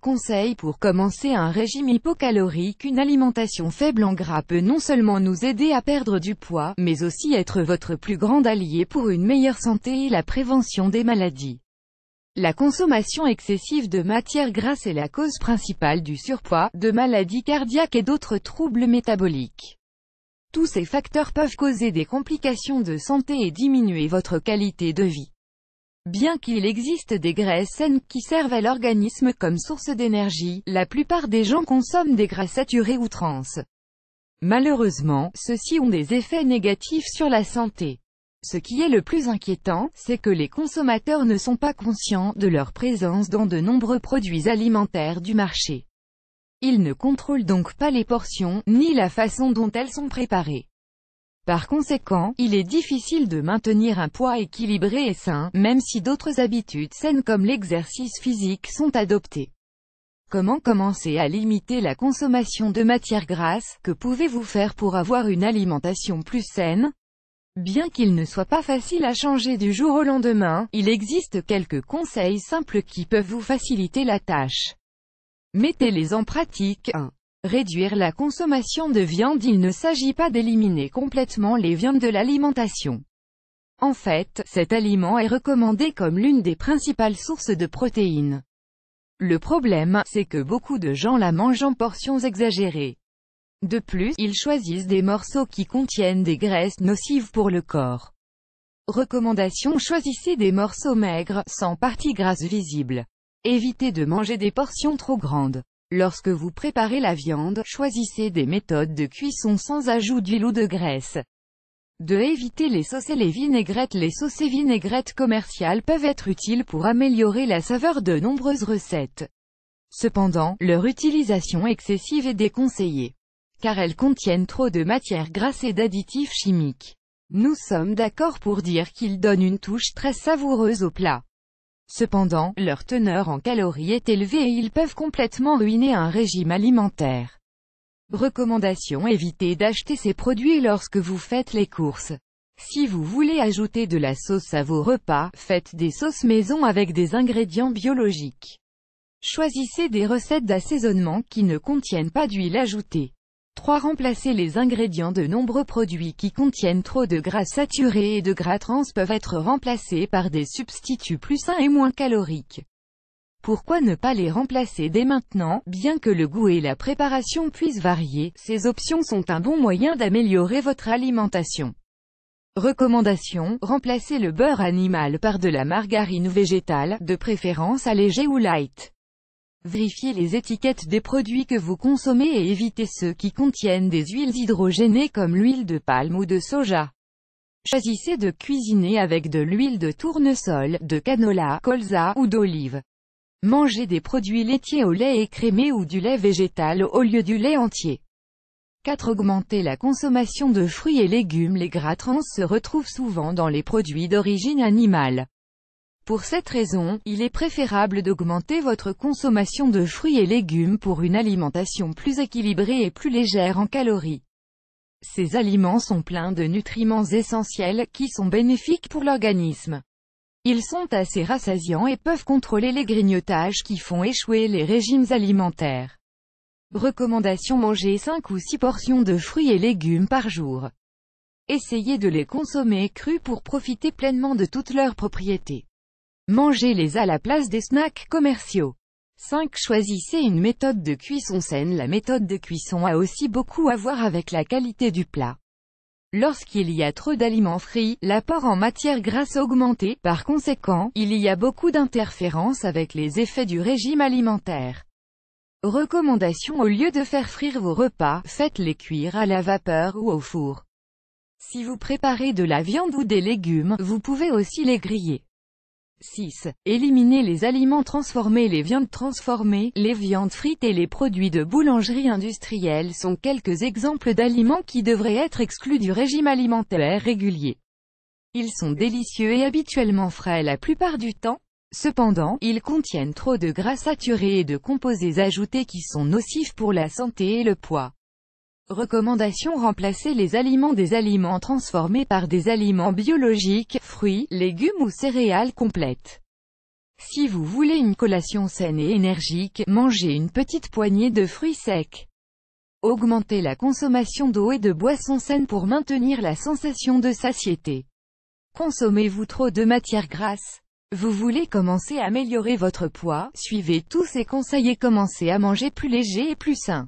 conseil pour commencer un régime hypocalorique. Une alimentation faible en gras peut non seulement nous aider à perdre du poids, mais aussi être votre plus grand allié pour une meilleure santé et la prévention des maladies. La consommation excessive de matières grasses est la cause principale du surpoids, de maladies cardiaques et d'autres troubles métaboliques. Tous ces facteurs peuvent causer des complications de santé et diminuer votre qualité de vie. Bien qu'il existe des graisses saines qui servent à l'organisme comme source d'énergie, la plupart des gens consomment des gras saturés ou trans. Malheureusement, ceux-ci ont des effets négatifs sur la santé. Ce qui est le plus inquiétant, c'est que les consommateurs ne sont pas conscients de leur présence dans de nombreux produits alimentaires du marché. Ils ne contrôlent donc pas les portions, ni la façon dont elles sont préparées. Par conséquent, il est difficile de maintenir un poids équilibré et sain, même si d'autres habitudes saines comme l'exercice physique sont adoptées. Comment commencer à limiter la consommation de matières grasses? Que pouvez-vous faire pour avoir une alimentation plus saine? Bien qu'il ne soit pas facile à changer du jour au lendemain, il existe quelques conseils simples qui peuvent vous faciliter la tâche. Mettez-les en pratique. 1. Réduire la consommation de viande. Il ne s'agit pas d'éliminer complètement les viandes de l'alimentation. En fait, cet aliment est recommandé comme l'une des principales sources de protéines. Le problème, c'est que beaucoup de gens la mangent en portions exagérées. De plus, ils choisissent des morceaux qui contiennent des graisses nocives pour le corps. Recommandation: choisissez des morceaux maigres, sans parties grasses visibles. Évitez de manger des portions trop grandes. Lorsque vous préparez la viande, choisissez des méthodes de cuisson sans ajout d'huile ou de graisse. 2. Évitez les sauces et les vinaigrettes. Les sauces et vinaigrettes commerciales peuvent être utiles pour améliorer la saveur de nombreuses recettes. Cependant, leur utilisation excessive est déconseillée, car elles contiennent trop de matières grasses et d'additifs chimiques. Nous sommes d'accord pour dire qu'ils donnent une touche très savoureuse au plat. Cependant, leur teneur en calories est élevée et ils peuvent complètement ruiner un régime alimentaire. Recommandation: évitez d'acheter ces produits lorsque vous faites les courses. Si vous voulez ajouter de la sauce à vos repas, faites des sauces maison avec des ingrédients biologiques. Choisissez des recettes d'assaisonnement qui ne contiennent pas d'huile ajoutée. 3. Remplacez les ingrédients. De nombreux produits qui contiennent trop de gras saturés et de gras trans peuvent être remplacés par des substituts plus sains et moins caloriques. Pourquoi ne pas les remplacer dès maintenant? Bien que le goût et la préparation puissent varier, ces options sont un bon moyen d'améliorer votre alimentation. Recommandation: remplacez le beurre animal par de la margarine végétale, de préférence allégée ou light. Vérifiez les étiquettes des produits que vous consommez et évitez ceux qui contiennent des huiles hydrogénées comme l'huile de palme ou de soja. Choisissez de cuisiner avec de l'huile de tournesol, de canola, colza ou d'olive. Mangez des produits laitiers au lait écrémé ou du lait végétal au lieu du lait entier. 4. Augmentez la consommation de fruits et légumes. Les gras trans se retrouvent souvent dans les produits d'origine animale. Pour cette raison, il est préférable d'augmenter votre consommation de fruits et légumes pour une alimentation plus équilibrée et plus légère en calories. Ces aliments sont pleins de nutriments essentiels, qui sont bénéfiques pour l'organisme. Ils sont assez rassasiants et peuvent contrôler les grignotages qui font échouer les régimes alimentaires. Recommandation: manger 5 ou 6 portions de fruits et légumes par jour. Essayez de les consommer crus pour profiter pleinement de toutes leurs propriétés. Mangez-les à la place des snacks commerciaux. 5. Choisissez une méthode de cuisson saine. La méthode de cuisson a aussi beaucoup à voir avec la qualité du plat. Lorsqu'il y a trop d'aliments frits, l'apport en matières grasses augmente. Par conséquent, il y a beaucoup d'interférences avec les effets du régime alimentaire. Recommandation: au lieu de faire frire vos repas, faites-les cuire à la vapeur ou au four. Si vous préparez de la viande ou des légumes, vous pouvez aussi les griller. 6. Éliminez les aliments transformés. Les viandes transformées, les viandes frites et les produits de boulangerie industrielle sont quelques exemples d'aliments qui devraient être exclus du régime alimentaire régulier. Ils sont délicieux et habituellement frais la plupart du temps. Cependant, ils contiennent trop de gras saturés et de composés ajoutés qui sont nocifs pour la santé et le poids. Recommandation: remplacez les aliments des aliments transformés par des aliments biologiques, fruits, légumes ou céréales complètes. Si vous voulez une collation saine et énergique, mangez une petite poignée de fruits secs. Augmentez la consommation d'eau et de boissons saines pour maintenir la sensation de satiété. Consommez-vous trop de matières grasses? Vous voulez commencer à améliorer votre poids? Suivez tous ces conseils et commencez à manger plus léger et plus sain.